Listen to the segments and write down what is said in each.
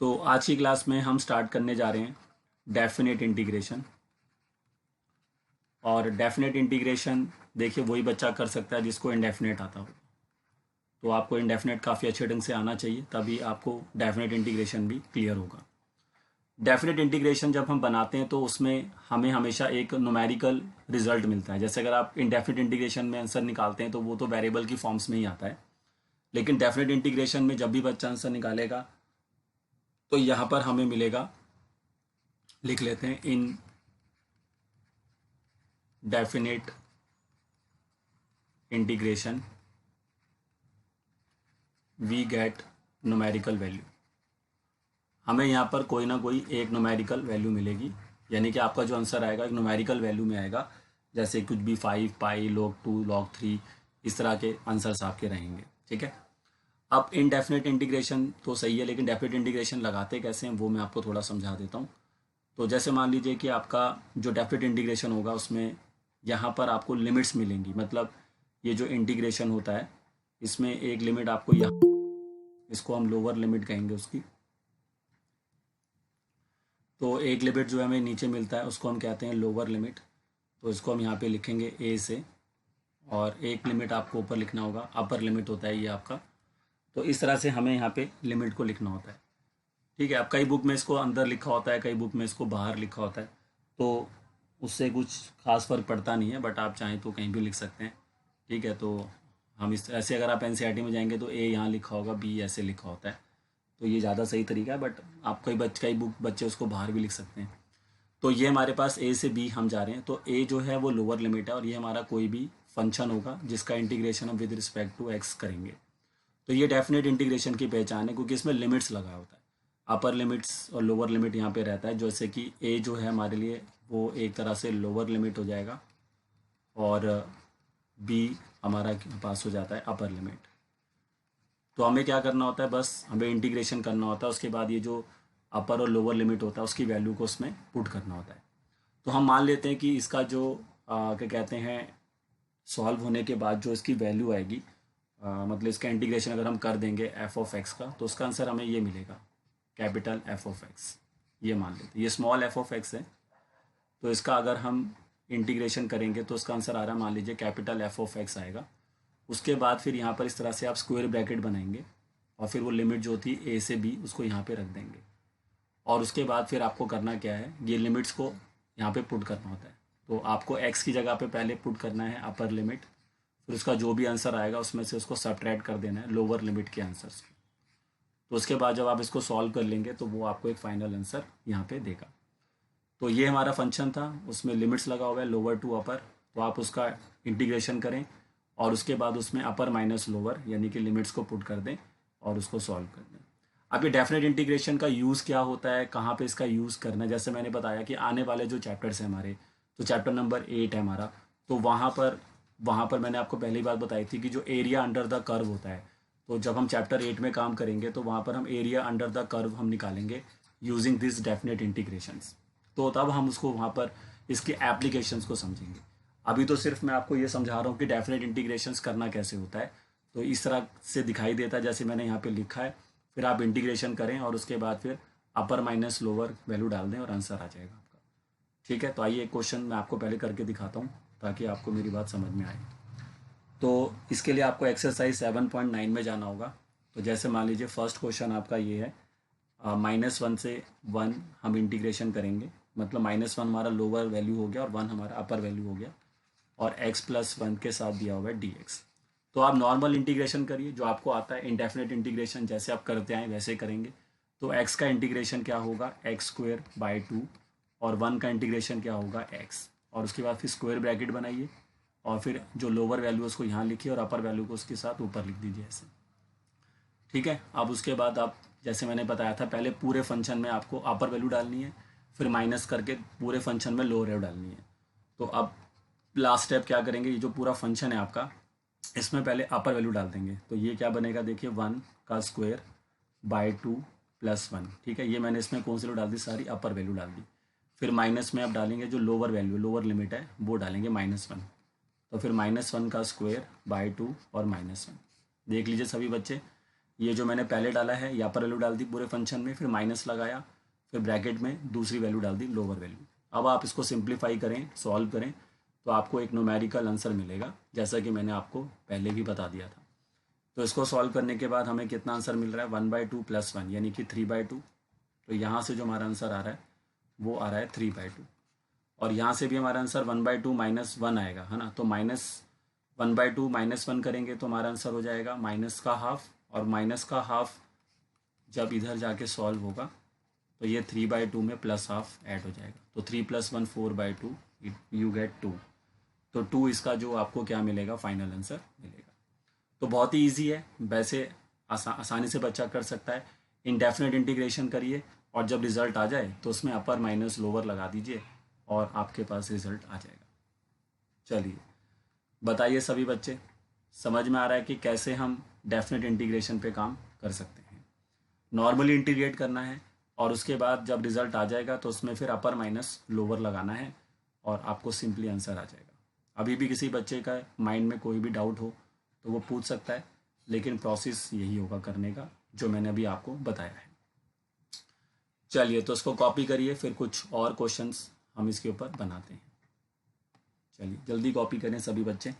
तो आज की क्लास में हम स्टार्ट करने जा रहे हैं डेफिनेट इंटीग्रेशन। और डेफिनेट इंटीग्रेशन देखिए वही बच्चा कर सकता है जिसको इंडेफिनेट आता हो। तो आपको इंडेफिनेट काफ़ी अच्छे ढंग से आना चाहिए, तभी आपको डेफिनेट इंटीग्रेशन भी क्लियर होगा। डेफिनेट इंटीग्रेशन जब हम बनाते हैं तो उसमें हमें हमेशा एक न्यूमेरिकल रिजल्ट मिलता है। जैसे अगर आप इंडेफिनेट इंटीग्रेशन में आंसर निकालते हैं तो वो तो वेरिएबल की फॉर्म्स में ही आता है, लेकिन डेफिनेट इंटीग्रेशन में जब भी बच्चा आंसर निकालेगा तो यहाँ पर हमें मिलेगा, लिख लेते हैं, in definite integration we get numerical value. हमें यहाँ पर कोई ना कोई एक न्यूमेरिकल वैल्यू मिलेगी, यानी कि आपका जो आंसर आएगा एक न्यूमेरिकल वैल्यू में आएगा। जैसे कुछ भी 5 पाई log 2 log 3 इस तरह के आंसर्स आपके रहेंगे। ठीक है, अब इनडेफिनेट इंटीग्रेशन तो सही है, लेकिन डेफिनेट इंटीग्रेशन लगाते कैसे हैं वो मैं आपको थोड़ा समझा देता हूँ। तो जैसे मान लीजिए कि आपका जो डेफिनेट इंटीग्रेशन होगा उसमें यहाँ पर आपको लिमिट्स मिलेंगी। मतलब ये जो इंटीग्रेशन होता है इसमें एक लिमिट आपको यहाँ, इसको हम लोअर लिमिट कहेंगे उसकी। तो एक लिमिट जो हमें नीचे मिलता है उसको हम कहते हैं लोअर लिमिट। तो इसको हम यहाँ पे लिखेंगे ए से, और एक लिमिट आपको ऊपर लिखना होगा, अपर लिमिट होता है ये आपका। तो इस तरह से हमें यहाँ पे लिमिट को लिखना होता है। ठीक है, अब कई बुक में इसको अंदर लिखा होता है, कई बुक में इसको बाहर लिखा होता है, तो उससे कुछ खास फर्क पड़ता नहीं है, बट आप चाहें तो कहीं भी लिख सकते हैं। ठीक है, तो हम इस ऐसे अगर आप एनसीईआरटी में जाएंगे तो ए यहाँ लिखा होगा, बी ऐसे लिखा होता है, तो ये ज़्यादा सही तरीका है। बट आप कई बुक बच्चे उसको बाहर भी लिख सकते हैं। तो ये हमारे पास ए से बी हम जा रहे हैं, तो ए जो है वो लोअर लिमिट है, और ये हमारा कोई भी फंक्शन होगा जिसका इंटीग्रेशन हम विद रिस्पेक्ट टू एक्स करेंगे। तो ये डेफिनेट इंटीग्रेशन की पहचान है, क्योंकि इसमें लिमिट्स लगा होता है। अपर लिमिट्स और लोअर लिमिट यहाँ पे रहता है, जैसे कि ए जो है हमारे लिए वो एक तरह से लोअर लिमिट हो जाएगा, और बी हमारा पास हो जाता है अपर लिमिट। तो हमें क्या करना होता है, बस हमें इंटीग्रेशन करना होता है। उसके बाद ये जो अपर और लोअर लिमिट होता है उसकी वैल्यू को उसमें पुट करना होता है। तो हम मान लेते हैं कि इसका जो क्या कहते हैं, सॉल्व होने के बाद जो इसकी वैल्यू आएगी, मतलब इसका इंटीग्रेशन अगर हम कर देंगे एफ ऑफ एक्स का, तो उसका आंसर हमें ये मिलेगा, कैपिटल एफ ऑफ एक्स। ये मान लेते हैं, ये स्मॉल एफ ऑफ एक्स है, तो इसका अगर हम इंटीग्रेशन करेंगे तो उसका आंसर आ रहा है, मान लीजिए कैपिटल एफ ऑफ एक्स आएगा। उसके बाद फिर यहाँ पर इस तरह से आप स्क्वायर ब्रैकेट बनाएंगे, और फिर वो लिमिट जो थी ए से बी उसको यहाँ पे रख देंगे। और उसके बाद फिर आपको करना क्या है, ये लिमिट्स को यहाँ पे पुट करना होता है। तो आपको एक्स की जगह पे पहले पुट करना है अपर लिमिट, फिर उसका जो भी आंसर आएगा उसमें से उसको सब्ट्रैक्ट कर देना है लोअर लिमिट के आंसर से। तो उसके बाद जब आप इसको सॉल्व कर लेंगे तो वो आपको एक फाइनल आंसर यहाँ पे देगा। तो ये हमारा फंक्शन था, उसमें लिमिट्स लगा हुआ है लोअर टू अपर, तो आप उसका इंटीग्रेशन करें और उसके बाद उसमें अपर माइनस लोअर यानी कि लिमिट्स को पुट कर दें और उसको सॉल्व कर दें। अब ये डेफिनेट इंटीग्रेशन का यूज़ क्या होता है, कहाँ पे इसका यूज़ करना है, जैसे मैंने बताया कि आने वाले जो चैप्टर्स हैं हमारे, तो चैप्टर नंबर 8 है हमारा, तो वहाँ पर मैंने आपको पहली बात बताई थी कि जो एरिया अंडर द कर्व होता है, तो जब हम चैप्टर 8 में काम करेंगे तो वहाँ पर हम एरिया अंडर द कर्व हम निकालेंगे यूजिंग दिस डेफिनेट इंटीग्रेशंस। तो तब हम उसको वहाँ पर इसके एप्लीकेशंस को समझेंगे। अभी तो सिर्फ मैं आपको ये समझा रहा हूँ कि डेफिनेट इंटीग्रेशंस करना कैसे होता है। तो इस तरह से दिखाई देता है जैसे मैंने यहाँ पे लिखा है, फिर आप इंटीग्रेशन करें और उसके बाद फिर अपर माइनस लोअर वैल्यू डाल दें और आंसर आ जाएगा आपका। ठीक है, तो आइए एक क्वेश्चन मैं आपको पहले करके दिखाता हूँ ताकि आपको मेरी बात समझ में आए। तो इसके लिए आपको एक्सरसाइज 7.9 में जाना होगा। तो जैसे मान लीजिए फर्स्ट क्वेश्चन आपका ये है, -1 से 1 हम इंटीग्रेशन करेंगे, मतलब -1 हमारा लोअर वैल्यू हो गया और 1 हमारा अपर वैल्यू हो गया, और x+1 के साथ दिया हुआ है dx। तो आप नॉर्मल इंटीग्रेशन करिए जो आपको आता है, इंडेफिनेट इंटीग्रेशन जैसे आप करते आए वैसे ही करेंगे। तो x का इंटीग्रेशन क्या होगा, x²/2, और 1 का इंटीग्रेशन क्या होगा, x, और उसके बाद फिर स्क्वायर ब्रैकेट बनाइए और फिर जो लोअर वैल्यू है उसको यहाँ लिखिए और अपर वैल्यू को उसके साथ ऊपर लिख दीजिए ऐसे। ठीक है, अब उसके बाद आप जैसे मैंने बताया था पहले पूरे फंक्शन में आपको अपर वैल्यू डालनी है, फिर माइनस करके पूरे फंक्शन में लोअर वैल्यू डालनी है। तो अब लास्ट स्टेप क्या करेंगे, ये जो पूरा फंक्शन है आपका इसमें पहले अपर वैल्यू डाल देंगे। तो ये क्या बनेगा, देखिए 1/2 + 1। ठीक है, ये मैंने इसमें कौन सी वैल्यू डाल दी, सारी अपर वैल्यू डाल दी। फिर माइनस में आप डालेंगे जो लोअर वैल्यू लोअर लिमिट है वो डालेंगे -1। तो फिर -1² / 2 और -1। देख लीजिए सभी बच्चे, ये जो मैंने पहले डाला है यहाँ पर वैल्यू डाल दी पूरे फंक्शन में, फिर माइनस लगाया, फिर ब्रैकेट में दूसरी वैल्यू डाल दी लोअर वैल्यू। अब आप इसको सिंप्लीफाई करें, सॉल्व करें, तो आपको एक न्यूमेरिकल आंसर मिलेगा, जैसा कि मैंने आपको पहले भी बता दिया था। तो इसको सॉल्व करने के बाद हमें कितना आंसर मिल रहा है, 1/2 + 1 यानी कि 3/2। तो यहाँ से जो हमारा आंसर आ रहा है वो आ रहा है 3/2। और यहाँ से भी हमारा आंसर 1/2 - 1 आएगा, है ना। तो -1/2 - 1 करेंगे तो हमारा आंसर हो जाएगा माइनस का हाफ, और माइनस का हाफ जब इधर जाके सॉल्व होगा तो ये 3/2 में +½ ऐड हो जाएगा। तो 3 + 1 4/2, यू गेट 2। तो 2 इसका जो आपको क्या मिलेगा, फाइनल आंसर मिलेगा। तो बहुत ही ईजी है, वैसे आसानी से बच्चा कर सकता है। इनडेफिनेट इंटीग्रेशन करिए और जब रिज़ल्ट आ जाए तो उसमें अपर माइनस लोअर लगा दीजिए और आपके पास रिज़ल्ट आ जाएगा। चलिए बताइए सभी बच्चे, समझ में आ रहा है कि कैसे हम डेफिनेट इंटीग्रेशन पे काम कर सकते हैं। नॉर्मली इंटीग्रेट करना है और उसके बाद जब रिज़ल्ट आ जाएगा तो उसमें फिर अपर माइनस लोअर लगाना है और आपको सिंपली आंसर आ जाएगा। अभी भी किसी बच्चे का माइंड में कोई भी डाउट हो तो वो पूछ सकता है, लेकिन प्रोसेस यही होगा करने का जो मैंने अभी आपको बताया है। चलिए तो इसको कॉपी करिए, फिर कुछ और क्वेश्चंस हम इसके ऊपर बनाते हैं। चलिए जल्दी कॉपी करें सभी बच्चे।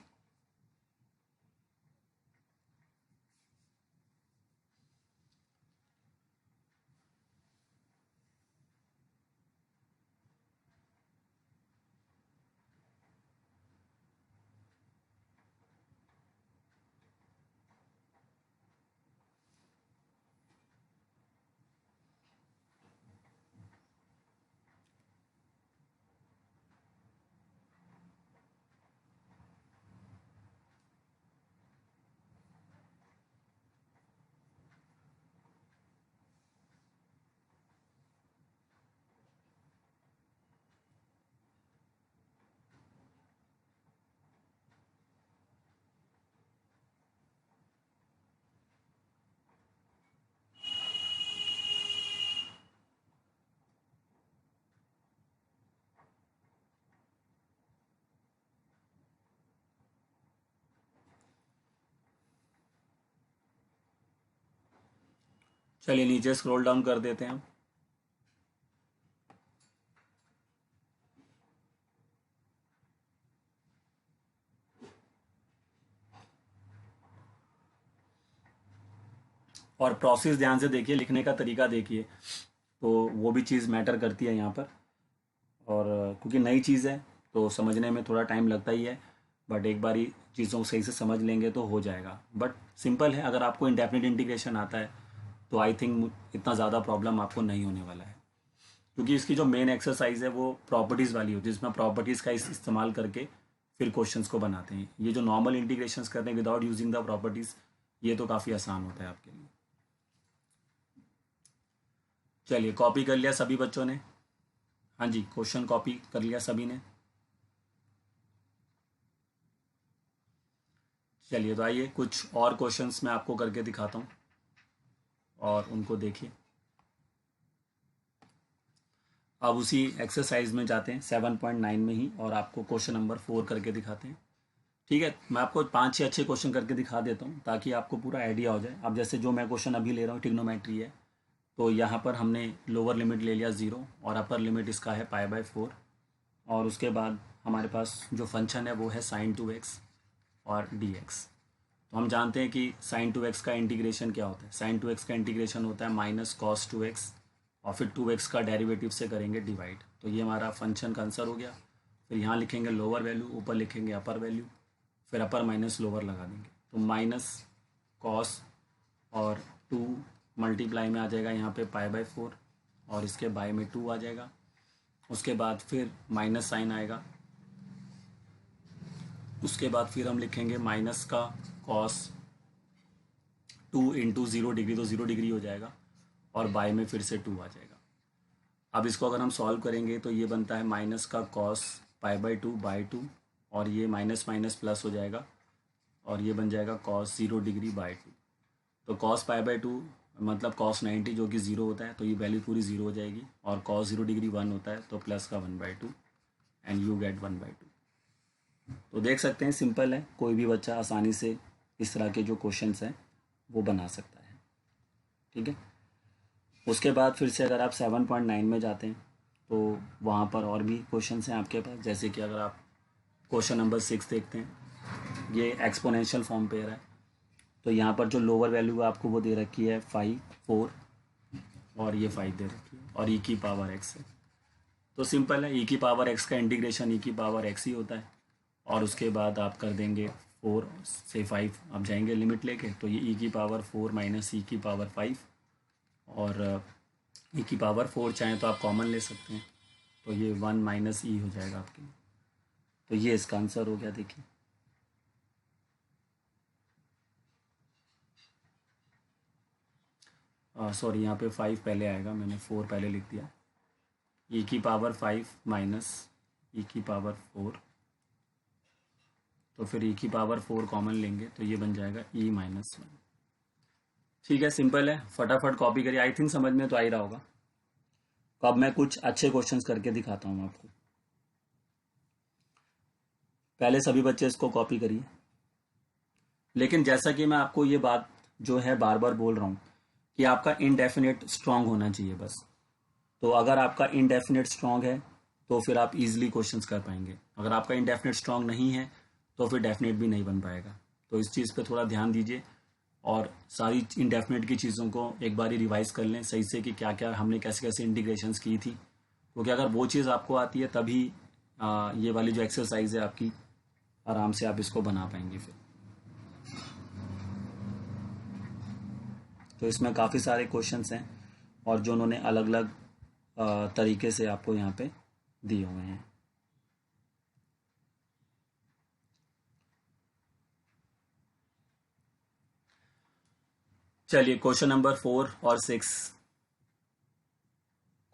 चलिए नीचे स्क्रॉल डाउन कर देते हैं हम। और प्रोसेस ध्यान से देखिए, लिखने का तरीका देखिए, तो वो भी चीज़ मैटर करती है यहाँ पर। और क्योंकि नई चीज़ है तो समझने में थोड़ा टाइम लगता ही है, बट एक बारी चीज़ों को सही से समझ लेंगे तो हो जाएगा। बट सिंपल है, अगर आपको इंडेफिनिट इंटीग्रेशन आता है तो आई थिंक इतना ज़्यादा प्रॉब्लम आपको नहीं होने वाला है, क्योंकि इसकी जो मेन एक्सरसाइज है वो प्रॉपर्टीज़ वाली होती है, जिसमें प्रॉपर्टीज़ का इस्तेमाल करके फिर क्वेश्चंस को बनाते हैं। ये जो नॉर्मल इंटीग्रेशंस करते हैं विदाउट यूजिंग द प्रॉपर्टीज़, ये तो काफ़ी आसान होता है आपके लिए। चलिए कॉपी कर लिया सभी बच्चों ने? हाँ जी, क्वेश्चन कॉपी कर लिया सभी ने? चलिए तो आइए कुछ और क्वेश्चंस मैं आपको करके दिखाता हूँ और उनको देखिए। अब उसी एक्सरसाइज में जाते हैं 7.9 में ही, और आपको क्वेश्चन नंबर 4 करके दिखाते हैं। ठीक है, मैं आपको 5-6 अच्छे क्वेश्चन करके दिखा देता हूँ ताकि आपको पूरा आइडिया हो जाए। अब जैसे जो मैं क्वेश्चन अभी ले रहा हूँ ट्रिग्नोमेट्री है, तो यहाँ पर हमने लोअर लिमिट ले लिया 0 और अपर लिमिट इसका है π/4, और उसके बाद हमारे पास जो फंक्शन है वो है sin2x और dx। तो हम जानते हैं कि sin2x का इंटीग्रेशन क्या होता है। sin2x का इंटीग्रेशन होता है -cos2x, और फिर 2x का डेरिवेटिव से करेंगे डिवाइड। तो ये हमारा फंक्शन का आंसर हो गया। फिर यहाँ लिखेंगे लोअर वैल्यू, ऊपर लिखेंगे अपर वैल्यू, फिर अपर माइनस लोअर लगा देंगे। तो माइनस कॉस और 2 मल्टीप्लाई में आ जाएगा यहाँ पे π/4, और इसके बाय में 2 आ जाएगा। उसके बाद फिर माइनस साइन आएगा, उसके बाद फिर हम लिखेंगे माइनस का कॉस 2 × 0 डिग्री, तो 0 डिग्री हो जाएगा, और बाय में फिर से 2 आ जाएगा। अब इसको अगर हम सॉल्व करेंगे तो ये बनता है माइनस का कॉस π/2/2, और ये माइनस माइनस प्लस हो जाएगा, और ये बन जाएगा कॉस 0 डिग्री बाय 2। तो कॉस π/2 मतलब कॉस 90 जो कि 0 होता है, तो ये वैल्यू पूरी 0 हो जाएगी, और कॉस 0 डिग्री 1 होता है, तो प्लस का 1/2, एंड यू गेट 1/2। तो देख सकते हैं सिंपल है, कोई भी बच्चा आसानी से इस तरह के जो क्वेश्चंस हैं वो बना सकता है। ठीक है। उसके बाद फिर से अगर आप 7.9 में जाते हैं तो वहाँ पर और भी क्वेश्चन हैं आपके पास, जैसे कि अगर आप क्वेश्चन नंबर 6 देखते हैं, ये एक्सपोनेंशियल फॉर्म पेयर है। तो यहाँ पर जो लोअर वैल्यू आपको वो दे रखी है 5, 4 और ये 5 दे रखी है और e की पावर x है। तो सिंपल है, e की पावर x का इंटीग्रेशन e की पावर x ही होता है। और उसके बाद आप कर देंगे 4 से 5 आप जाएंगे लिमिट लेके, तो ये e की पावर 4 माइनस e की पावर 5 और e की पावर 4 चाहें तो आप कॉमन ले सकते हैं, तो ये 1 माइनस ई हो जाएगा आपके। तो ये इसका आंसर हो गया। देखिए सॉरी, यहाँ पे 5 पहले आएगा, मैंने 4 पहले लिख दिया। e की पावर 5 माइनस e की पावर 4, तो फिर e की पावर 4 कॉमन लेंगे तो ये बन जाएगा e माइनस 1। ठीक है, सिंपल है, फटाफट कॉपी करिए। आई थिंक समझ में तो आ ही रहा होगा। तो अब मैं कुछ अच्छे क्वेश्चंस करके दिखाता हूँ आपको। पहले सभी बच्चे इसको कॉपी करिए। लेकिन जैसा कि मैं आपको ये बात जो है बार बार बोल रहा हूँ कि आपका इंडेफिनेट स्ट्रांग होना चाहिए बस। तो अगर आपका इंडेफिनेट स्ट्रांग है तो फिर आप इजीली क्वेश्चंस कर पाएंगे। अगर आपका इंडेफिनेट स्ट्रांग नहीं है तो फिर डेफिनेट भी नहीं बन पाएगा। तो इस चीज़ पे थोड़ा ध्यान दीजिए और सारी इंडेफिनेट की चीज़ों को एक बार ही रिवाइज कर लें सही से कि क्या क्या हमने कैसे कैसे इंटीग्रेशंस की थी, क्योंकि अगर वो चीज़ आपको आती है तभी ये वाली जो एक्सरसाइज है आपकी आराम से आप इसको बना पाएंगे फिर। तो इसमें काफ़ी सारे क्वेश्चंस हैं और जो उन्होंने अलग अलग तरीके से आपको यहाँ पे दिए हुए हैं। चलिए क्वेश्चन नंबर 4 और 6,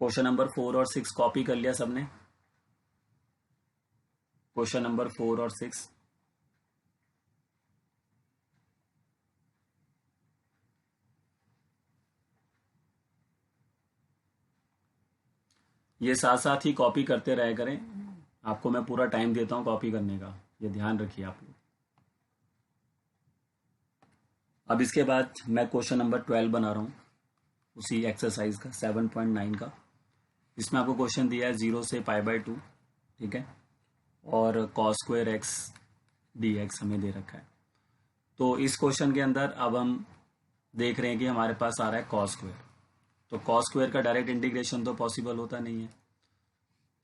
क्वेश्चन नंबर 4 और 6 कॉपी कर लिया सबने? क्वेश्चन नंबर 4 और 6 ये साथ साथ ही कॉपी करते रहे करें। आपको मैं पूरा टाइम देता हूँ कॉपी करने का, ये ध्यान रखिए आप लोग। अब इसके बाद मैं क्वेश्चन नंबर 12 बना रहा हूँ उसी एक्सरसाइज का 7.9 का। इसमें आपको क्वेश्चन दिया है 0 से π/2, ठीक है, और cos square x D x हमें दे रखा है। तो इस क्वेश्चन के अंदर अब हम देख रहे हैं कि हमारे पास आ रहा है cos स्क्वायर। तो cos स्क्वायर का डायरेक्ट इंटीग्रेशन तो पॉसिबल होता नहीं है,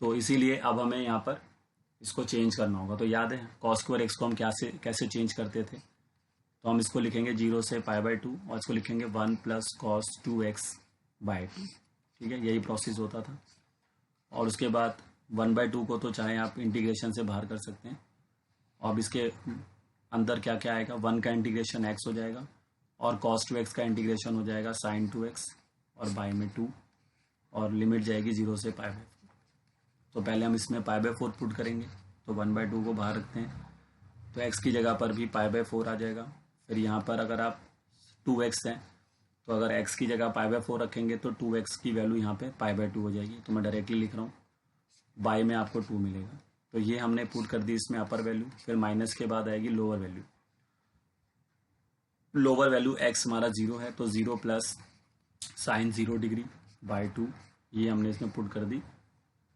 तो इसीलिए अब हमें यहाँ पर इसको चेंज करना होगा। तो याद है cos स्क्वायर एक्स को हम कैसे चेंज करते थे? तो हम इसको लिखेंगे 0 से π/2 और इसको लिखेंगे 1 + cos 2x/2, ठीक है, यही प्रोसेस होता था। और उसके बाद 1/2 को तो चाहे आप इंटीग्रेशन से बाहर कर सकते हैं। अब इसके अंदर क्या क्या आएगा, 1 का इंटीग्रेशन x हो जाएगा और cos 2x का इंटीग्रेशन हो जाएगा sin 2x और बाय में 2 और लिमिट जाएगी 0 से π/4। तो पहले हम इसमें π/4 पुट करेंगे, तो 1/2 को बाहर रखते हैं तो x की जगह पर भी π/4 आ जाएगा। फिर यहाँ पर अगर आप 2x है तो अगर x की जगह π/4 रखेंगे तो 2x की वैल्यू यहाँ पे π/2 हो जाएगी। तो मैं डायरेक्टली लिख रहा हूँ, बाय में आपको 2 मिलेगा। तो ये हमने पुट कर दी इसमें अपर वैल्यू। फिर माइनस के बाद आएगी lower value. Lower value x हमारा 0 है तो 0 + sin 0°/2, ये हमने इसमें पुट कर दी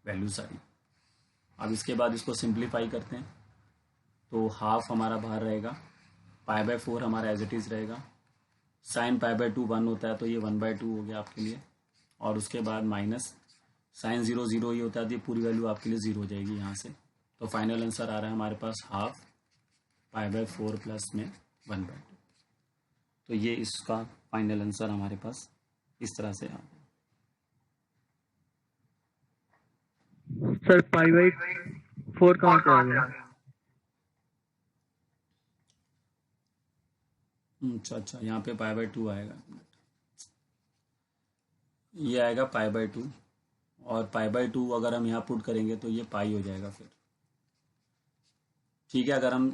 वैल्यू सारी। अब इसके बाद इसको सिंप्लीफाई करते हैं तो हाफ हमारा बाहर रहेगा, π/4 हमारा एज इट इज़ रहेगा, sin π/2 1 होता है तो ये 1/2 हो गया आपके लिए। और उसके बाद माइनस sin 0 0 ही होता है, तो ये पूरी वैल्यू आपके लिए 0 हो जाएगी यहाँ से। तो फाइनल आंसर आ रहा है हमारे पास हाफ π/4 प्लस में 1/2। तो ये इसका फाइनल आंसर हमारे पास इस तरह से आ गया। सर π/4 कहाँ पे आ गया? अच्छा, यहाँ पे π/2 आएगा, ये आएगा π/2 और π/2 अगर हम यहाँ पुट करेंगे तो ये पाई हो जाएगा फिर, ठीक है। अगर हम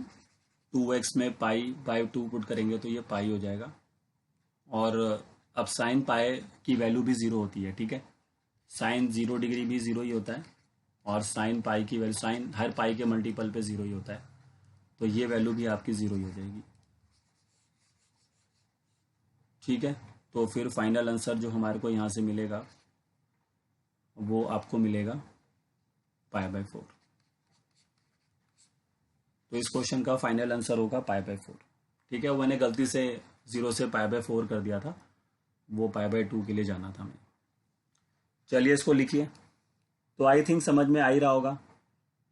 2x में π/2 पुट करेंगे तो ये पाई हो जाएगा। और अब साइन पाई की वैल्यू भी 0 होती है, ठीक है, साइन 0° भी 0 ही होता है और साइन पाई की वैल्यू, साइन हर पाई के मल्टीपल पे 0 ही होता है, तो ये वैल्यू भी आपकी 0 ही हो जाएगी, ठीक है। तो फिर फाइनल आंसर जो हमारे को यहाँ से मिलेगा वो आपको मिलेगा π/4। तो इस क्वेश्चन का फाइनल आंसर होगा π/4। ठीक है, वो मैंने गलती से 0 से π/4 कर दिया था, वो π/2 के लिए जाना था मैं। चलिए इसको लिखिए। तो आई थिंक समझ में आ ही रहा होगा।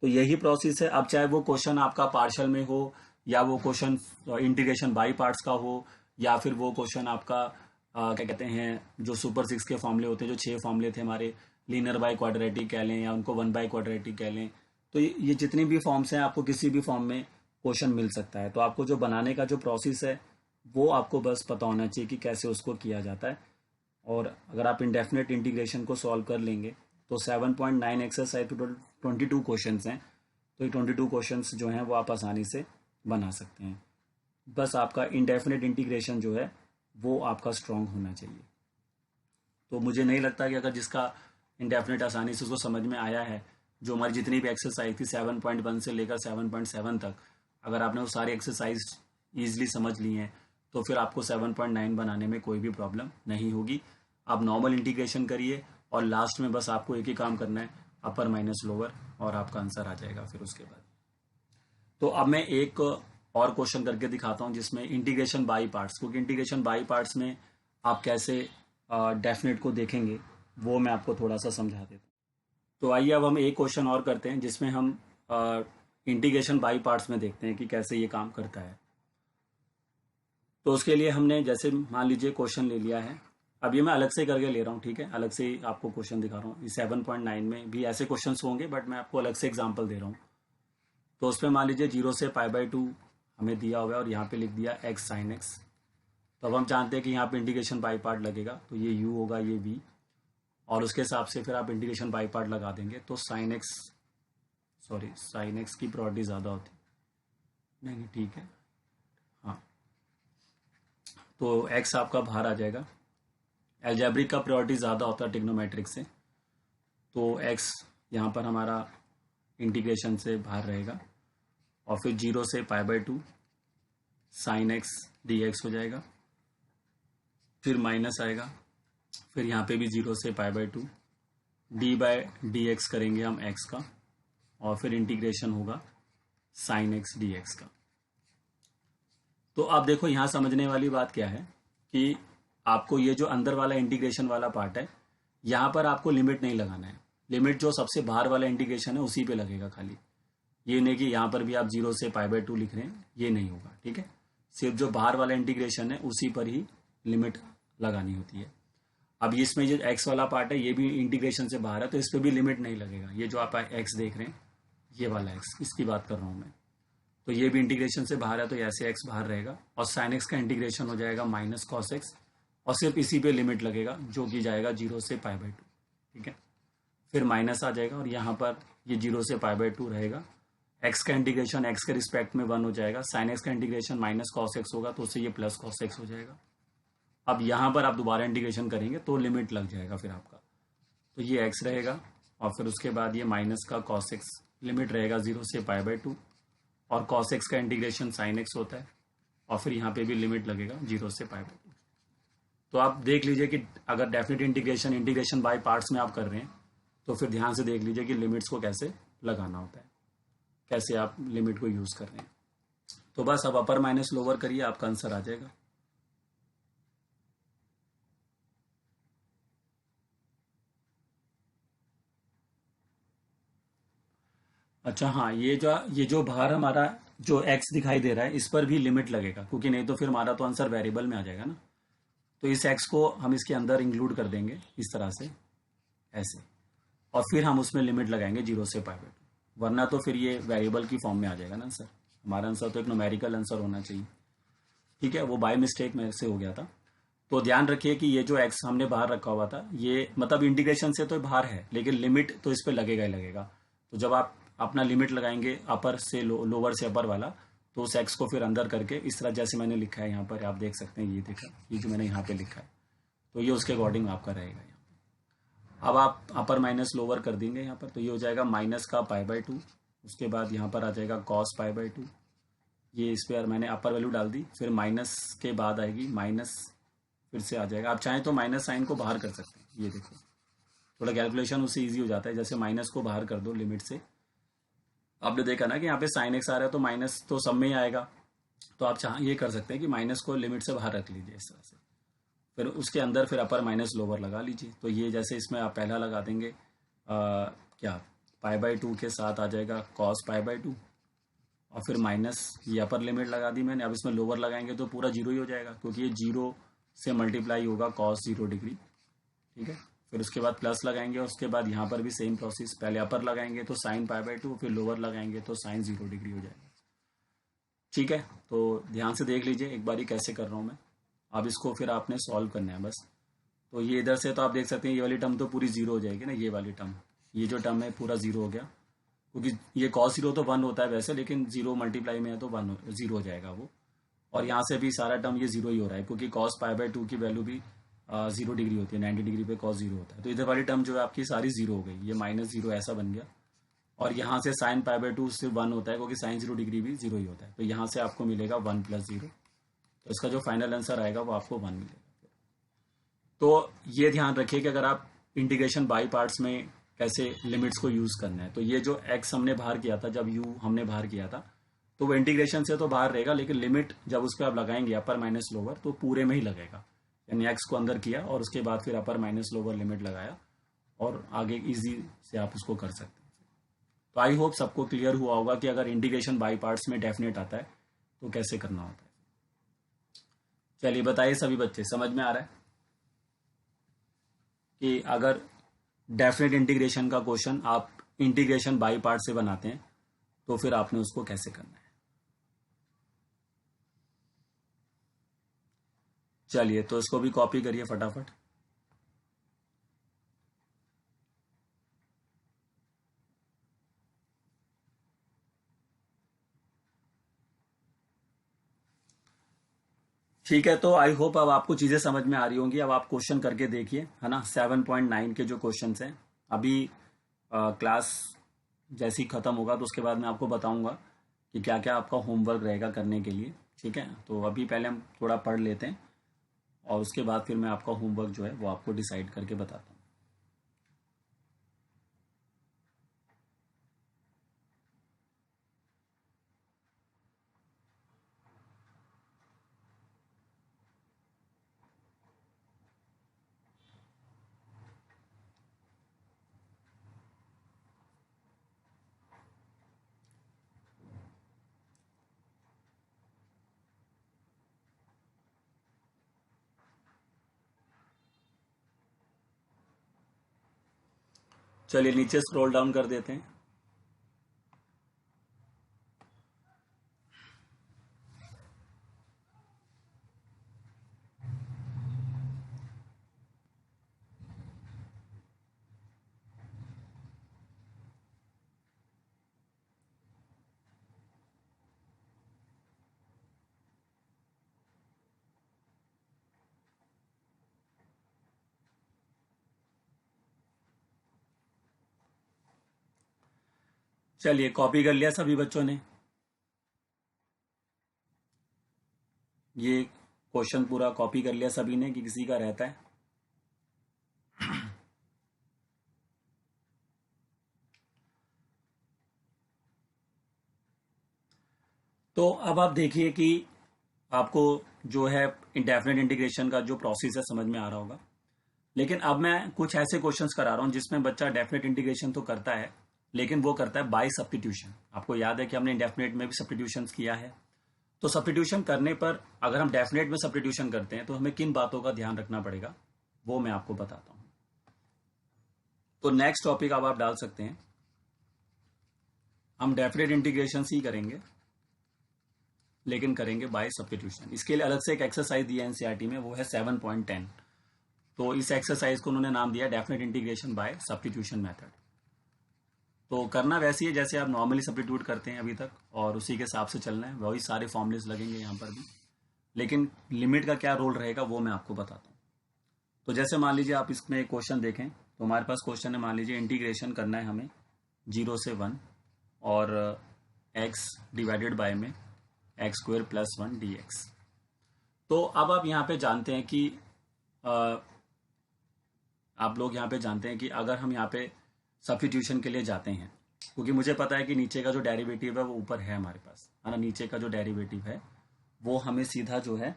तो यही प्रोसेस है। अब चाहे वो क्वेश्चन आपका पार्शियल में हो, या वो क्वेश्चन इंटीग्रेशन बाई पार्ट्स का हो, या फिर वो क्वेश्चन आपका क्या कहते हैं जो सुपर 6 के फॉर्मूले होते हैं, जो 6 फॉर्मूले थे हमारे, लीनियर बाई क्वाड्रेटिक कह लें या उनको 1 बाई क्वाड्रेटिक कह लें। तो ये जितनी भी फॉर्म्स हैं, आपको किसी भी फॉर्म में क्वेश्चन मिल सकता है। तो आपको जो बनाने का जो प्रोसेस है वो आपको बस पता होना चाहिए कि कैसे उसको किया जाता है। और अगर आप इंडेफिनेट इंटीग्रेशन को सॉल्व कर लेंगे तो 7.9 एक्सरसाइज टोटल 22 क्वेश्चंस हैं। तो ये 22 क्वेश्चंस जो हैं वो आप आसानी से बना सकते हैं। बस आपका इंडेफिनेट इंटीग्रेशन जो है वो आपका स्ट्रॉन्ग होना चाहिए। तो मुझे नहीं लगता कि अगर जिसका इंडेफिनेट आसानी से उसको समझ में आया है, जो हमारी जितनी भी एक्सरसाइज थी 7.1 से लेकर 7.7 तक, अगर आपने वो सारी एक्सरसाइज ईजिली समझ ली हैं तो फिर आपको 7.9 बनाने में कोई भी प्रॉब्लम नहीं होगी। आप नॉर्मल इंटीग्रेशन करिए और लास्ट में बस आपको एक ही काम करना है, अपर माइनस लोअर, और आपका आंसर आ जाएगा फिर उसके बाद। तो अब मैं एक और क्वेश्चन करके दिखाता हूँ जिसमें इंटीग्रेशन बाई पार्ट्स, क्योंकि इंटीग्रेशन बाई पार्ट्स में आप कैसे डेफिनेट को देखेंगे वो मैं आपको थोड़ा सा समझा देता हूँ। तो आइए अब हम एक क्वेश्चन और करते हैं जिसमें हम इंटीग्रेशन बाई पार्ट्स में देखते हैं कि कैसे ये काम करता है। तो उसके लिए हमने जैसे मान लीजिए क्वेश्चन ले लिया है। अब ये मैं अलग से करके ले रहा हूँ, ठीक है, अलग से ही आपको क्वेश्चन दिखा रहा हूँ। इस 7.9 में भी ऐसे क्वेश्चन होंगे बट मैं आपको अलग से एग्जाम्पल दे रहा हूँ। तो उसमें मान लीजिए 0 से π/2 हमें दिया हुआ है और यहाँ पे लिख दिया x sin x। तो अब हम जानते हैं कि यहाँ पे इंटीग्रेशन बाई पार्ट लगेगा, तो ये u होगा, ये v, और उसके हिसाब से फिर आप इंटीग्रेशन बाई पार्ट लगा देंगे तो sin x की प्रॉपर्टी ज़्यादा होती, नहीं ठीक है, हाँ, तो x आपका बाहर आ जाएगा। एल्जेब्रिक का प्रायोरिटी ज़्यादा होता है ट्रिग्नोमेट्रिक से, तो x यहाँ पर हमारा इंटीग्रेशन से बाहर रहेगा और फिर 0 से π/2 sin x dx हो जाएगा, फिर माइनस आएगा, फिर यहाँ पे भी 0 से π/2 d/dx करेंगे हम x का, और फिर इंटीग्रेशन होगा sin x dx का। तो आप देखो यहाँ समझने वाली बात क्या है कि आपको ये जो अंदर वाला इंटीग्रेशन वाला पार्ट है, यहाँ पर आपको लिमिट नहीं लगाना है। लिमिट जो सबसे बाहर वाला इंटीग्रेशन है उसी पे लगेगा खाली। ये नहीं कि यहाँ पर भी आप 0 से π/2 लिख रहे हैं, ये नहीं होगा, ठीक है। सिर्फ जो बाहर वाला इंटीग्रेशन है उसी पर ही लिमिट लगानी होती है। अब इसमें जो x वाला पार्ट है ये भी इंटीग्रेशन से बाहर है, तो इस पर भी लिमिट नहीं लगेगा। ये जो आप x देख रहे हैं, ये वाला x, इसकी बात कर रहा हूँ मैं, तो ये भी इंटीग्रेशन से बाहर है, तो ऐसे x बाहर रहेगा और sin x का इंटीग्रेशन हो जाएगा माइनस cos x, और सिर्फ इसी पे लिमिट लगेगा जो कि जाएगा 0 से π/2, ठीक है। फिर माइनस आ जाएगा और यहाँ पर ये 0 से π/2 रहेगा। x का इंटीग्रेशन x के रिस्पेक्ट में 1 हो जाएगा, sin x का इंटीग्रेशन माइनस cos x होगा, तो उससे ये प्लस cos x हो जाएगा। अब यहाँ पर आप दोबारा इंटीग्रेशन करेंगे तो लिमिट लग जाएगा फिर आपका, तो ये x रहेगा और फिर उसके बाद ये माइनस का cos x, लिमिट रहेगा 0 से π/2, और cos x का इंटीग्रेशन sin x होता है, और फिर यहाँ पे भी लिमिट लगेगा 0 से π/2। तो आप देख लीजिए कि अगर डेफिनेट इंटीग्रेशन बाय पार्ट्स में आप कर रहे हैं तो फिर ध्यान से देख लीजिए कि लिमिट्स को कैसे लगाना होता है, कैसे आप लिमिट को यूज़ कर रहे हैं। तो बस अब अपर माइनस लोअर करिए, आपका आंसर आ जाएगा। अच्छा हाँ, ये जो बाहर हमारा जो x दिखाई दे रहा है इस पर भी लिमिट लगेगा, क्योंकि नहीं तो फिर हमारा तो आंसर वेरिएबल में आ जाएगा ना। तो इस x को हम इसके अंदर इंक्लूड कर देंगे इस तरह से, ऐसे, और फिर हम उसमें लिमिट लगाएंगे 0 से π/2, वरना तो फिर ये वेरिएबल की फॉर्म में आ जाएगा ना आंसर। हमारा आंसर तो एक न्यूमेरिकल आंसर होना चाहिए, ठीक है। वो बाय मिस्टेक मेरे से हो गया था। तो ध्यान रखिए कि ये जो x हमने बाहर रखा हुआ था, ये मतलब इंटीग्रेशन से तो बाहर है, लेकिन लिमिट तो इस पर लगेगा ही लगेगा। तो जब आप अपना लिमिट लगाएंगे अपर से लोअर से अपर वाला, तो उस x को फिर अंदर करके इस तरह जैसे मैंने लिखा है यहाँ पर, आप देख सकते हैं, ये देखा, ये जो मैंने यहाँ पे लिखा है, तो ये उसके अकॉर्डिंग आपका रहेगा यहाँ पे। अब आप अपर माइनस लोअर कर देंगे यहाँ पर, तो ये हो जाएगा माइनस का π/2, उसके बाद यहाँ पर आ जाएगा cos π/2, ये इस पर मैंने अपर वैल्यू डाल दी, फिर माइनस के बाद आएगी माइनस फिर से आ जाएगा। आप चाहें तो माइनस साइन को बाहर कर सकते हैं, ये देखो थोड़ा कैलकुलेशन उससे ईजी हो जाता है। जैसे माइनस को बाहर कर दो लिमिट से, आपने देखा ना कि यहाँ पे साइन एक्स आ रहा है तो माइनस तो सब में ही आएगा, तो आप चाह ये कर सकते हैं कि माइनस को लिमिट से बाहर रख लीजिए इस तरह से, फिर उसके अंदर फिर अपर माइनस लोअर लगा लीजिए। तो ये जैसे इसमें आप पहला लगा देंगे क्या π/2 के साथ आ जाएगा cos π/2, और फिर माइनस ये अपर लिमिट लगा दी मैंने। अब इसमें लोअर लगाएंगे तो पूरा जीरो ही हो जाएगा, क्योंकि ये जीरो से मल्टीप्लाई होगा cos 0 डिग्री, ठीक है। फिर उसके बाद प्लस लगाएंगे, और उसके बाद यहाँ पर भी सेम प्रोसेस, पहले अपर लगाएंगे तो साइन π/2, फिर लोअर लगाएंगे तो साइन 0 डिग्री हो जाएगा, ठीक है। तो ध्यान से देख लीजिए एक बारी कैसे कर रहा हूँ मैं। अब इसको फिर आपने सॉल्व करना है बस। तो ये इधर से तो आप देख सकते हैं ये वाली टर्म तो पूरी जीरो हो जाएगी ना, ये वाली टर्म, ये जो टर्म है पूरा जीरो हो गया, क्योंकि ये cos 0 तो 1 होता है वैसे, लेकिन 0 मल्टीप्लाई में है तो 0 हो जाएगा वो। और यहाँ से भी सारा टर्म ये जीरो ही हो रहा है, क्योंकि cos π/2 की वैल्यू भी 0 डिग्री होती है, 90 डिग्री पे cos 0 होता है। तो इधर वाली टर्म जो है आपकी सारी जीरो हो गई, ये -0 ऐसा बन गया। और यहाँ से sin π/2 से 1 होता है, क्योंकि sin 0 डिग्री भी 0 ही होता है। तो यहाँ से आपको मिलेगा 1 + 0, तो इसका जो फाइनल आंसर आएगा वो आपको 1 मिलेगा। तो ये ध्यान रखिए कि अगर आप इंटीग्रेशन बाई पार्ट्स में कैसे लिमिट्स को यूज़ करना है, तो ये जो x हमने बाहर किया था, जब u हमने बाहर किया था, तो वो इंटीग्रेशन से तो बाहर रहेगा, लेकिन लिमिट जब उस पर आप लगाएंगे अपर माइनस लोअर, तो पूरे में ही लगेगा। यानी x को अंदर किया और उसके बाद फिर अपर माइनस लोअर लिमिट लगाया, और आगे इजी से आप उसको कर सकते हैं। तो आई होप सबको क्लियर हुआ होगा कि अगर इंटीग्रेशन बाई पार्ट्स में डेफिनेट आता है तो कैसे करना होता है। चलिए बताइए सभी बच्चे, समझ में आ रहा है कि अगर डेफिनेट इंटीग्रेशन का क्वेश्चन आप इंटीग्रेशन बाई पार्ट से बनाते हैं तो फिर आपने उसको कैसे करना है। चलिए तो इसको भी कॉपी करिए फटाफट। ठीक है, तो आई होप अब आपको चीज़ें समझ में आ रही होंगी। अब आप क्वेश्चन करके देखिए, है ना। 7.9 के जो क्वेश्चन हैं, अभी क्लास जैसे ही ख़त्म होगा तो उसके बाद मैं आपको बताऊंगा कि क्या क्या आपका होमवर्क रहेगा करने के लिए, ठीक है। तो अभी पहले हम थोड़ा पढ़ लेते हैं, और उसके बाद फिर मैं आपका होमवर्क जो है वो आपको डिसाइड करके बताता हूँ। चलिए नीचे स्क्रॉल डाउन कर देते हैं। चलिए कॉपी कर लिया सभी बच्चों ने, ये क्वेश्चन पूरा कॉपी कर लिया सभी ने कि किसी का रहता है। तो अब आप देखिए कि आपको जो है इंडेफिनेट इंटीग्रेशन का जो प्रोसेस है समझ में आ रहा होगा। लेकिन अब मैं कुछ ऐसे क्वेश्चंस करा रहा हूं जिसमें बच्चा डेफिनेट इंटीग्रेशन तो करता है, लेकिन वो करता है बाय सब्स्टिट्यूशन। आपको याद है कि हमने इंडेफिनेट में भी सब्स्टिट्यूशन किया है। तो सब्स्टिट्यूशन करने पर अगर हम डेफिनेट में सब्स्टिट्यूशन करते हैं तो हमें किन बातों का ध्यान रखना पड़ेगा वो मैं आपको बताता हूं। तो नेक्स्ट टॉपिक अब आप डाल सकते हैं, हम डेफिनेट इंटीग्रेशन ही करेंगे, लेकिन करेंगे बाय सब्स्टिट्यूशन। इसके लिए अलग से एक एक्सरसाइज दिया है एनसीईआरटी में, वो है 7.10। तो इस एक्सरसाइज को उन्होंने नाम दिया definite integration by substitution method. तो करना वैसे ही है जैसे आप नॉर्मली सब्स्टिट्यूट करते हैं अभी तक, और उसी के हिसाब से चलना है, वही सारे फॉर्मूलेस लगेंगे यहाँ पर भी, लेकिन लिमिट का क्या रोल रहेगा वो मैं आपको बताता हूँ। तो जैसे मान लीजिए आप इसमें एक क्वेश्चन देखें, तो हमारे पास क्वेश्चन है, मान लीजिए इंटीग्रेशन करना है हमें 0 से 1 और x डिवाइडेड बाय में x² + 1 dx। तो अब आप यहाँ पे जानते हैं कि आप लोग यहाँ पे जानते हैं कि अगर हम यहाँ पे सब्स्टिट्यूशन के लिए जाते हैं, क्योंकि मुझे पता है कि नीचे का जो डेरिवेटिव है वो ऊपर है हमारे पास, है ना, नीचे का जो डेरिवेटिव है वो हमें सीधा जो है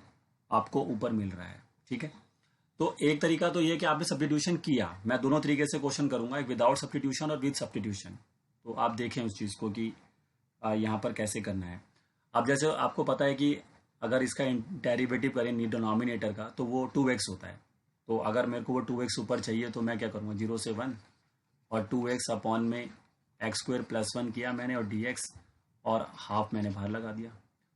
आपको ऊपर मिल रहा है, ठीक है। तो एक तरीका तो ये कि आपने सब्स्टिट्यूशन किया, मैं दोनों तरीके से क्वेश्चन करूंगा, एक विदाउट सब्स्टिट्यूशन और विद सब्स्टिट्यूशन, तो आप देखें उस चीज़ को कि यहाँ पर कैसे करना है। अब जैसे आपको पता है कि अगर इसका डेरिवेटिव करें डिनोमिनेटर का तो वो 2x होता है, तो अगर मेरे को वो 2x ऊपर चाहिए तो मैं क्या करूँगा, 0 से 1 और 2x अपॉन में x² + 1 किया मैंने और dx और हाफ मैंने बाहर लगा दिया।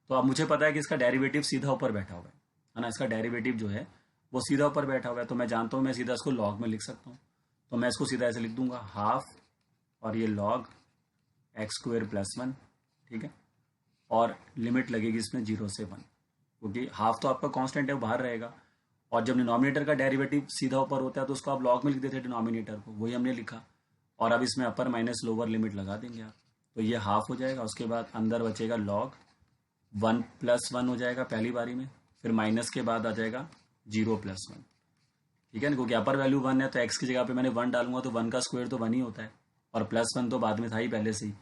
तो अब मुझे पता है कि इसका डेरिवेटिव सीधा ऊपर बैठा हुआ है ना, इसका डेरिवेटिव जो है वो सीधा ऊपर बैठा हुआ है, तो मैं जानता हूँ मैं सीधा इसको लॉग में लिख सकता हूँ। तो मैं इसको सीधा ऐसे लिख दूंगा, हाफ और ये लॉग x² + 1, ठीक है, और लिमिट लगेगी इसमें 0 से 1, क्योंकि हाफ तो आपका कांस्टेंट है वो बाहर रहेगा, और जब डिनोमिनेटर का डेरिवेटिव सीधा ऊपर होता है तो उसको आप लॉग में लिख देते हैं डिनोमिनेटर को, वही हमने लिखा, और अब इसमें अपर माइनस लोअर लिमिट लगा देंगे आप, तो ये हाफ हो जाएगा। उसके बाद अंदर बचेगा लॉग 1 + 1 हो जाएगा पहली बारी में, फिर माइनस के बाद आ जाएगा 0 + 1, ठीक है ना, क्योंकि अपर वैल्यू 1 है तो x की जगह पे मैंने 1 डालूंगा तो 1 का स्क्वायर तो 1 ही होता है, और +1 तो बाद में था ही पहले से ही,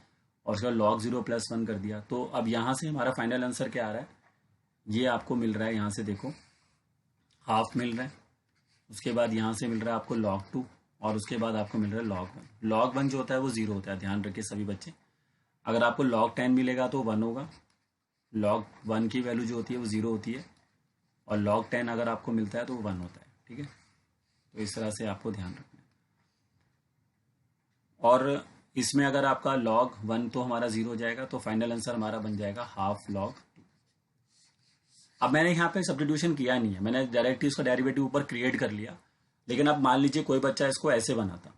और उसके बाद log 0 + 1 कर दिया। तो अब यहाँ से हमारा फाइनल आंसर क्या आ रहा है, ये आपको मिल रहा है, यहाँ से देखो हाफ मिल रहा है, उसके बाद यहाँ से मिल रहा है आपको log 2, और उसके बाद आपको मिल रहा है log 1। log 1 जो होता है वो 0 होता है, ध्यान रखिए सभी बच्चे। अगर आपको log 10 मिलेगा तो 1 होगा, log 1 की वैल्यू जो होती है वो 0 होती है, और log 10 अगर आपको मिलता है तो वो 1 होता है, ठीक है। तो इस तरह से आपको ध्यान रखना है। और इसमें अगर आपका log 1 तो हमारा 0 हो जाएगा, तो फाइनल आंसर हमारा बन जाएगा हाफ log 2। अब मैंने यहाँ पे सब्स्टिट्यूशन किया नहीं है, मैंने डायरेक्टली इसका डेरिवेटिव ऊपर क्रिएट कर लिया, लेकिन अब मान लीजिए कोई बच्चा इसको ऐसे बनाता,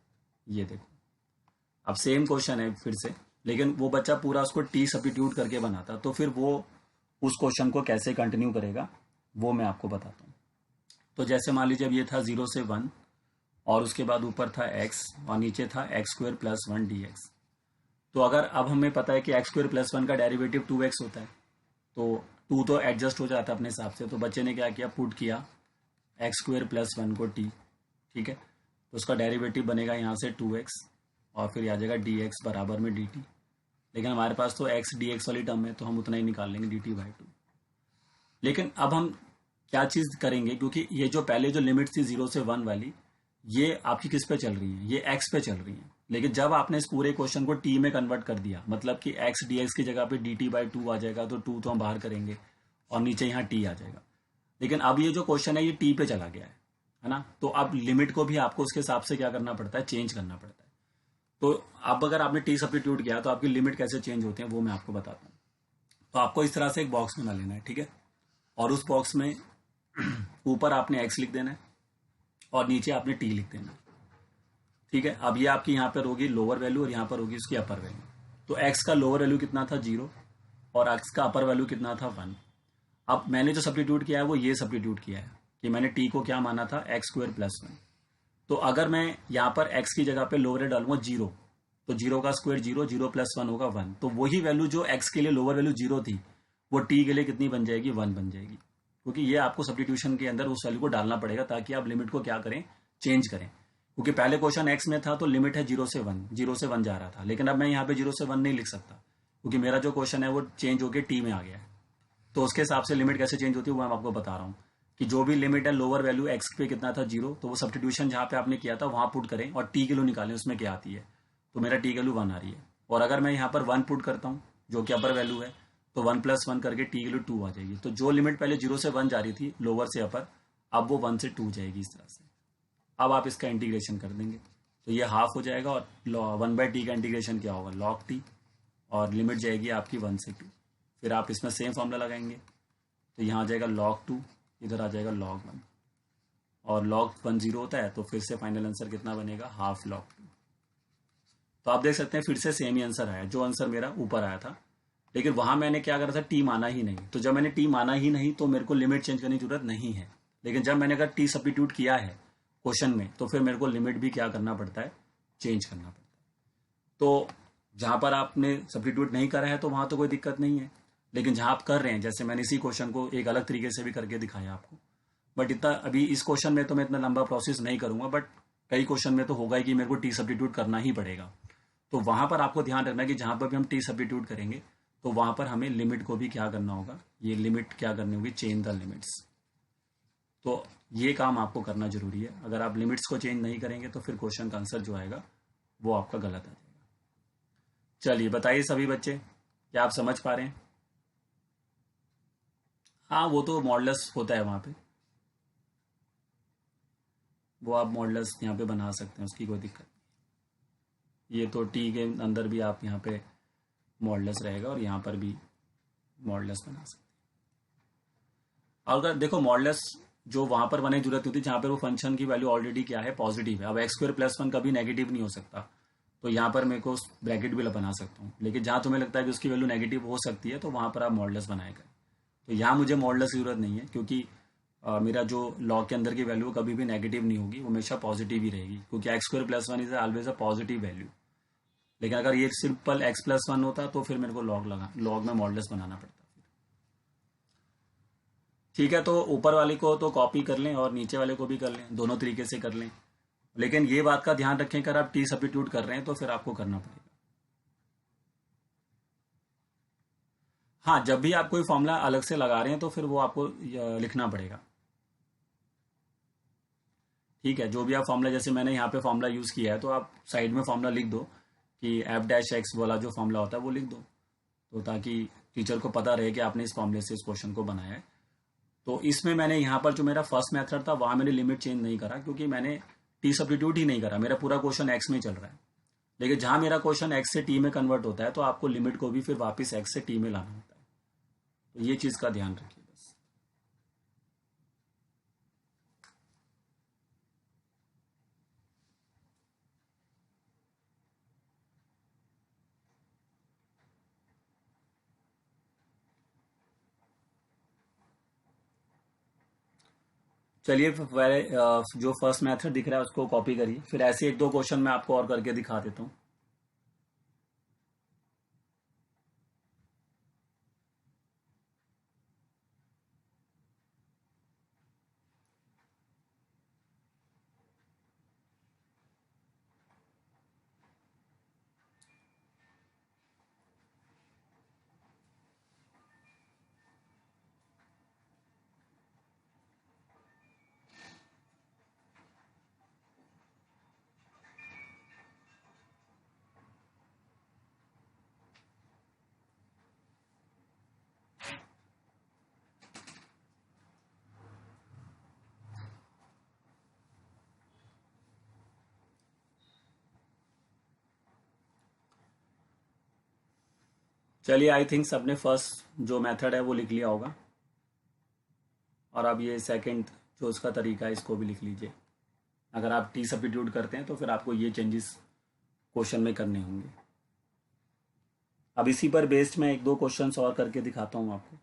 ये देखो, अब सेम क्वेश्चन है फिर से, लेकिन वो बच्चा पूरा उसको टी सब्स्टिट्यूट करके बनाता, तो फिर वो उस क्वेश्चन को कैसे कंटिन्यू करेगा वो मैं आपको बताता हूँ। तो जैसे मान लीजिए अब ये था 0 से 1, और उसके बाद ऊपर था x और नीचे था x² + 1 dx। तो अगर अब हमें पता है कि x² + 1 का डेरिवेटिव 2x होता है, तो 2 तो एडजस्ट हो जाता है अपने हिसाब से, तो बच्चे ने क्या किया, पुट किया x² + 1 को t, ठीक है, तो उसका डेरिवेटिव बनेगा यहाँ से 2x और फिर आ जाएगा dx बराबर में dt, लेकिन हमारे पास तो x dx वाली टर्म है तो हम उतना ही निकाल लेंगे dt/2। लेकिन अब हम क्या चीज़ करेंगे, क्योंकि ये जो पहले जो लिमिट थी 0 से 1 वाली, ये आपकी किस पे चल रही है, ये x पे चल रही है, लेकिन जब आपने इस पूरे क्वेश्चन को t में कन्वर्ट कर दिया, मतलब कि x dx की जगह पे dt/2 आ जाएगा, तो 2 तो हम बाहर करेंगे और नीचे यहाँ t आ जाएगा। लेकिन अब ये जो क्वेश्चन है ये t पे चला गया है ना, तो अब लिमिट को भी आपको उसके हिसाब से क्या करना पड़ता है, चेंज करना पड़ता है। तो अब अगर आपने t सब्स्टिट्यूट किया तो आपकी लिमिट कैसे चेंज होते हैं वो मैं आपको बताता हूँ। तो आपको इस तरह से एक बॉक्स बना लेना है, ठीक है, और उस बॉक्स में ऊपर आपने x लिख देना है और नीचे आपने t लिख देना है, ठीक है। अब ये आपकी यहाँ पर होगी लोअर वैल्यू और यहाँ पर होगी उसकी अपर वैल्यू। तो x का लोअर वैल्यू कितना था, 0, और x का अपर वैल्यू कितना था, 1। अब मैंने जो सब्स्टिट्यूट किया है वो ये सब्स्टिट्यूट किया है कि मैंने t को क्या माना था, x² + 1। तो अगर मैं यहाँ पर x की जगह पे लोअर डालूंगा 0, तो 0 का स्क्वायर 0, 0 + 1 होगा 1, तो वही वैल्यू जो x के लिए लोअर वैल्यू 0 थी वो t के लिए कितनी बन जाएगी, 1 बन जाएगी, क्योंकि ये आपको सब्स्टिट्यूशन के अंदर उस वैल्यू को डालना पड़ेगा ताकि आप लिमिट को क्या करें, चेंज करें। क्योंकि पहले क्वेश्चन x में था तो लिमिट है 0 से 1, 0 से 1 जा रहा था, लेकिन अब मैं यहाँ पे 0 से 1 नहीं लिख सकता क्योंकि मेरा जो क्वेश्चन है वो चेंज होकर t में आ गया है। तो उसके हिसाब से लिमिट कैसे चेंज होती है वो मैं आपको बता रहा हूँ कि जो भी लिमिट है लोअर वैल्यू x पे कितना था, 0, तो वो सब्स्टिट्यूशन जहाँ पे आपने किया था वहाँ पुट करें और t किलो निकालें उसमें क्या आती है, तो मेरा t वैल्यू 1 आ रही है। और अगर मैं यहाँ पर 1 पुट करता हूँ जो कि अपर वैल्यू है, तो 1 + 1 करके t वैल्यू 2 आ जाएगी। तो जो लिमिट पहले 0 से 1 जा रही थी लोअर से अपर, अब वो 1 से 2 जाएगी इस तरह से। अब आप इसका इंटीग्रेशन कर देंगे तो ये हाफ हो जाएगा, और 1/t का इंटीग्रेशन क्या होगा, log t, और लिमिट जाएगी आपकी 1 से 2। फिर आप इसमें सेम फॉर्मूला लगाएंगे तो यहाँ आ जाएगा log 2, इधर आ जाएगा log 1, और log 1 0 होता है, तो फिर से फाइनल आंसर कितना बनेगा, हाफ log 2। तो आप देख सकते हैं फिर से सेम ही आंसर आया जो आंसर मेरा ऊपर आया था, लेकिन वहां मैंने क्या करा था, टी माना ही नहीं। तो जब मैंने टी माना ही नहीं तो मेरे को लिमिट चेंज करने की जरूरत नहीं है, लेकिन जब मैंने अगर टी सब्स्टिट्यूट किया है क्वेश्चन में तो फिर मेरे को लिमिट भी क्या करना पड़ता है, चेंज करना पड़ता है। तो जहां पर आपने सब्स्टिट्यूट नहीं करा है तो वहां तो कोई दिक्कत नहीं है, लेकिन जहां आप कर रहे हैं, जैसे मैंने इसी क्वेश्चन को एक अलग तरीके से भी करके दिखाया आपको, बट इतना अभी इस क्वेश्चन में तो मैं इतना लंबा प्रोसेस नहीं करूंगा, बट कई क्वेश्चन में तो होगा ही कि मेरे को टी सब्स्टिट्यूट करना ही पड़ेगा। तो वहां पर आपको ध्यान रखना है कि जहां पर भी हम टी सब्स्टिट्यूट करेंगे तो वहां पर हमें लिमिट को भी क्या करना होगा, ये लिमिट क्या करनी होगी, चेंज द लिमिट्स। तो ये काम आपको करना जरूरी है। अगर आप लिमिट्स को चेंज नहीं करेंगे तो फिर क्वेश्चन का आंसर जो आएगा वो आपका गलत आ जाएगा। चलिए बताइए सभी बच्चे, क्या आप समझ पा रहे हैं? हाँ, वो तो मॉडुलस होता है वहां पे, वो आप मॉडुलस यहाँ पे बना सकते हैं, उसकी कोई दिक्कत नहीं। ये तो टी के अंदर भी आप यहाँ पे मॉडुलस रहेगा और यहाँ पर भी मॉडुलस बना सकते हैं। और अगर देखो मॉडुलस जो वहां पर बनाने की जरूरत नहीं होती जहां पर वो फंक्शन की वैल्यू ऑलरेडी क्या है, पॉजिटिव है। अब एक्स स्क्वायर प्लस 1 कभी नेगेटिव नहीं हो सकता, तो यहाँ पर मेरे को ब्रैकेट भी बना सकता हूँ। लेकिन जहां तुम्हें लगता है कि उसकी वैल्यू नेगेटिव हो सकती है तो वहां पर आप मॉडुलस बनाएगा। तो यहाँ मुझे मॉडुलस की जरूरत नहीं है, क्योंकि मेरा जो लॉग के अंदर की वैल्यू कभी भी नेगेटिव नहीं होगी, वो हमेशा पॉजिटिव ही रहेगी, क्योंकि x square plus 1 is always a positive value. लेकिन अगर ये सिंपल एक्स प्लस 1 होता तो फिर मेरे को लॉग में मॉडुलस बनाना पड़ता। ठीक है, तो ऊपर वाले को तो कॉपी कर लें और नीचे वाले को भी कर लें, दोनों तरीके से कर लें। लेकिन ये बात का ध्यान रखें कि अगर आप टी सब्स्टिट्यूट कर रहे हैं तो फिर आपको करना पड़ेगा। हाँ, जब भी आप कोई फॉर्मूला अलग से लगा रहे हैं तो फिर वो आपको लिखना पड़ेगा। ठीक है, जो भी आप फॉर्मूला, जैसे मैंने यहाँ पे फॉर्मूला यूज किया है तो आप साइड में फॉर्मूला लिख दो कि एफ डैश एक्स वाला जो फॉर्मूला होता है वो लिख दो, तो ताकि टीचर को पता रहे कि आपने इस फॉर्मूले से इस क्वेश्चन को बनाया है। तो इसमें मैंने यहाँ पर जो मेरा फर्स्ट मेथड था वहां मैंने लिमिट चेंज नहीं करा, क्योंकि मैंने टी सब्स्टिट्यूट ही नहीं करा, मेरा पूरा क्वेश्चन एक्स में चल रहा है। लेकिन जहां मेरा क्वेश्चन एक्स से टी में कन्वर्ट होता है तो आपको लिमिट को भी फिर वापस एक्स से टी में लाना होता है। तो ये चीज का ध्यान रखिए बस। चलिए पहले जो फर्स्ट मेथड दिख रहा है उसको कॉपी करिए, फिर ऐसे एक दो क्वेश्चन मैं आपको और करके दिखा देता हूँ। चलिए, आई थिंक सबने फर्स्ट जो मेथड है वो लिख लिया होगा, और अब ये सेकंड जो उसका तरीका है इसको भी लिख लीजिए। अगर आप टी सब्स्टिट्यूट करते हैं तो फिर आपको ये चेंजेस क्वेश्चन में करने होंगे। अब इसी पर बेस्ड मैं एक दो क्वेश्चंस और करके दिखाता हूँ आपको।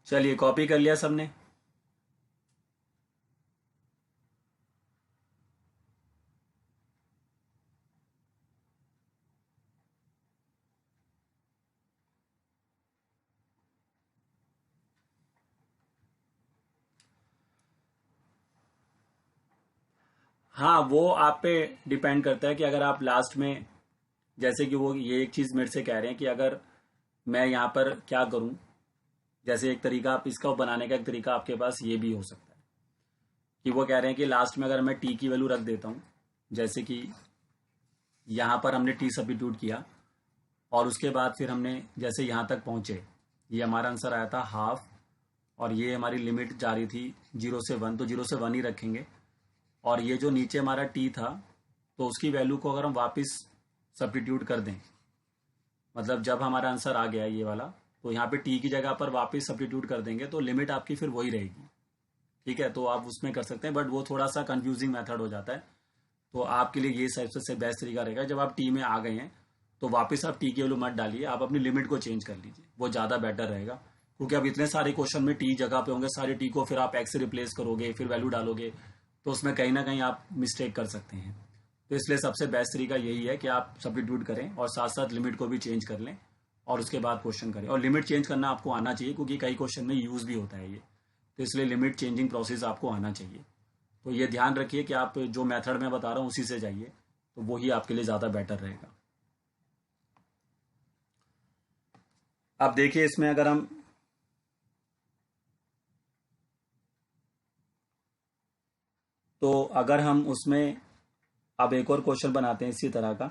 चलिए, कॉपी कर लिया सबने? हाँ, वो आप पे डिपेंड करता है कि अगर आप लास्ट में, जैसे कि वो ये एक चीज मेरे से कह रहे हैं कि अगर मैं यहाँ पर क्या करूं जैसे एक तरीका आप इसका बनाने का एक तरीका आपके पास ये भी हो सकता है कि वो कह रहे हैं कि लास्ट में अगर मैं टी की वैल्यू रख देता हूँ, जैसे कि यहाँ पर हमने टी सब्स्टिट्यूट किया और उसके बाद फिर हमने जैसे यहाँ तक पहुँचे, ये हमारा आंसर आया था हाफ और ये हमारी लिमिट जा रही थी 0 से 1, तो 0 से 1 ही रखेंगे। और ये जो नीचे हमारा टी था तो उसकी वैल्यू को अगर हम वापस सब्स्टिट्यूट कर दें, मतलब जब हमारा आंसर आ गया ये वाला, तो यहाँ पे टी की जगह पर वापस सब्स्टिट्यूट कर देंगे तो लिमिट आपकी फिर वही रहेगी। ठीक है, तो आप उसमें कर सकते हैं, बट वो थोड़ा सा कंफ्यूजिंग मेथड हो जाता है। तो आपके लिए ये सबसे बेस्ट तरीका रहेगा, जब आप टी में आ गए हैं तो वापस आप टी की वैल्यू मत डालिए, आप अपनी लिमिट को चेंज कर लीजिए, वो ज़्यादा बेटर रहेगा। क्योंकि अब इतने सारे क्वेश्चन में टी जगह पे होंगे, सारे टी को फिर आप एक्स से रिप्लेस करोगे, फिर वैल्यू डालोगे, तो उसमें कहीं ना कहीं आप मिस्टेक कर सकते हैं। तो इसलिए सबसे बेस्ट तरीका यही है कि आप सब्स्टिट्यूट करें और साथ साथ लिमिट को भी चेंज कर लें और उसके बाद क्वेश्चन करें। और लिमिट चेंज करना आपको आना चाहिए क्योंकि कई क्वेश्चन में यूज़ भी होता है ये, तो इसलिए लिमिट चेंजिंग प्रोसेस आपको आना चाहिए। तो ये ध्यान रखिए कि आप जो मेथड मैं बता रहा हूँ उसी से जाइए, तो वही आपके लिए ज़्यादा बेटर रहेगा। अब देखिए इसमें अगर हम तो अगर हम उसमें अब एक और क्वेश्चन बनाते हैं इसी तरह का।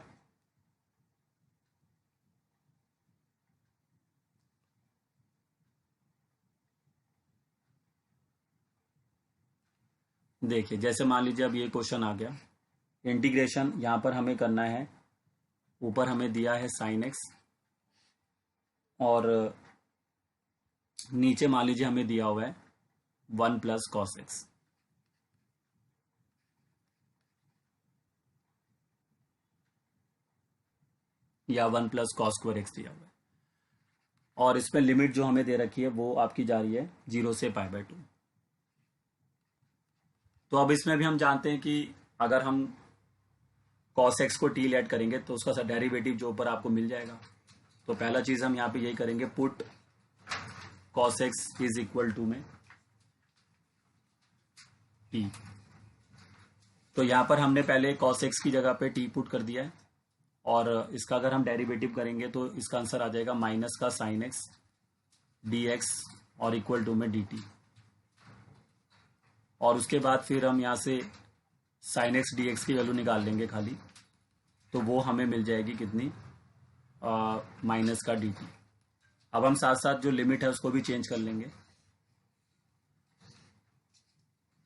देखिए जैसे मान लीजिए अब ये क्वेश्चन आ गया, इंटीग्रेशन यहाँ पर हमें करना है, ऊपर हमें दिया है साइन एक्स और नीचे मान लीजिए हमें दिया हुआ है 1 प्लस कॉस एक्स। या 1 प्लस कॉस स्क्वायर एक्स दिया हुआ है और इसमें लिमिट जो हमें दे रखी है वो आपकी जा रही है 0 से π/2। तो अब इसमें भी हम जानते हैं कि अगर हम कॉस एक्स को टी लेट करेंगे तो उसका डेरिवेटिव जो ऊपर आपको मिल जाएगा। तो पहला चीज हम यहाँ पे यही करेंगे, put cos x is equal to में टी। तो यहाँ पर हमने पहले कॉस एक्स की जगह पे टी पुट कर दिया है और इसका अगर हम डेरिवेटिव करेंगे तो इसका आंसर आ जाएगा माइनस का साइन एक्स डी एक्स और इक्वल टू में डी टी। और उसके बाद फिर हम यहाँ से साइन एक्स डी एक्स की वैल्यू निकाल लेंगे खाली, तो वो हमें मिल जाएगी कितनी, माइनस का डी टी। अब हम साथ साथ जो लिमिट है उसको भी चेंज कर लेंगे।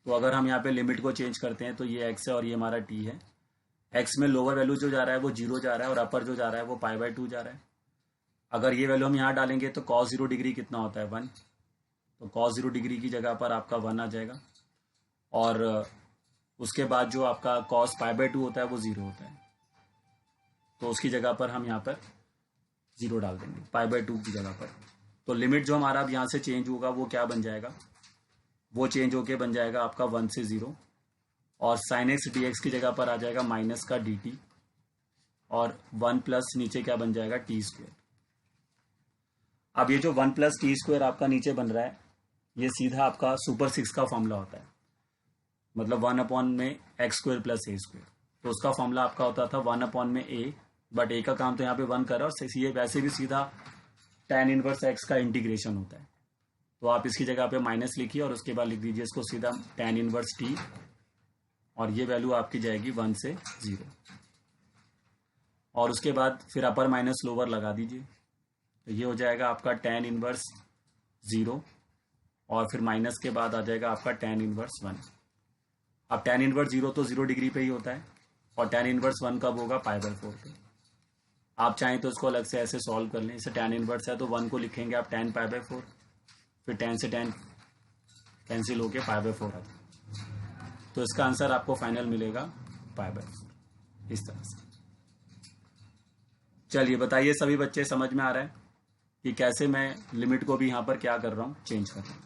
तो अगर हम यहाँ पे लिमिट को चेंज करते हैं तो ये x है और ये हमारा t है। x में लोअर वैल्यू जो जा रहा है वो 0 जा रहा है और अपर जो जा रहा है वो π/2 जा रहा है। अगर ये वैल्यू हम यहाँ डालेंगे तो cos 0 डिग्री कितना होता है 1, तो cos 0 डिग्री की जगह पर आपका 1 आ जाएगा और उसके बाद जो आपका cos π/2 होता है वो 0 होता है, तो उसकी जगह पर हम यहाँ पर 0 डाल देंगे π/2 की जगह पर। तो लिमिट जो हमारा अब यहाँ से चेंज होगा वो क्या बन जाएगा, वो चेंज होके बन जाएगा आपका 1 से 0 और साइन एक्स डी एक्स की जगह पर आ जाएगा माइनस का डी टी और 1 प्लस नीचे क्या बन जाएगा टी स्क्वायर। अब ये जो 1 प्लस टी स्क्वायर आपका नीचे बन रहा है ये सीधा आपका सुपर 6 का फॉर्मूला होता है, मतलब 1 में एक्स स्क्वायर प्लस ए स्क्वायर। तो उसका फॉर्मूला आपका होता था 1 में ए, बट ए का काम तो यहाँ पे 1 कर रहा है और ये वैसे भी सीधा tan इनवर्स एक्स का इंटीग्रेशन होता है। तो आप इसकी जगह पे माइनस लिखिए और उसके बाद लिख दीजिए इसको सीधा tan इनवर्स टी और ये वैल्यू आपकी जाएगी 1 से 0 और उसके बाद फिर अपर माइनस लोअर लगा दीजिए, तो ये हो जाएगा आपका tan इनवर्स 0 और फिर माइनस के बाद आ जाएगा आपका tan इनवर्स 1। अब tan इनवर्स 0 तो 0 डिग्री पे ही होता है और tan इनवर्स 1 कब होगा π/4 पे। आप चाहें तो इसको अलग से ऐसे सॉल्व कर लें, इसे tan इनवर्स है तो 1 को लिखेंगे आप tan π/4, फिर tan से tan कैंसिल होके π/4 आता है, तो इसका आंसर आपको फाइनल मिलेगा π/4 इस तरह से। चलिए बताइए सभी बच्चे समझ में आ रहा है कि कैसे मैं लिमिट को भी यहाँ पर क्या कर रहा हूँ, चेंज कर रहा हूँ।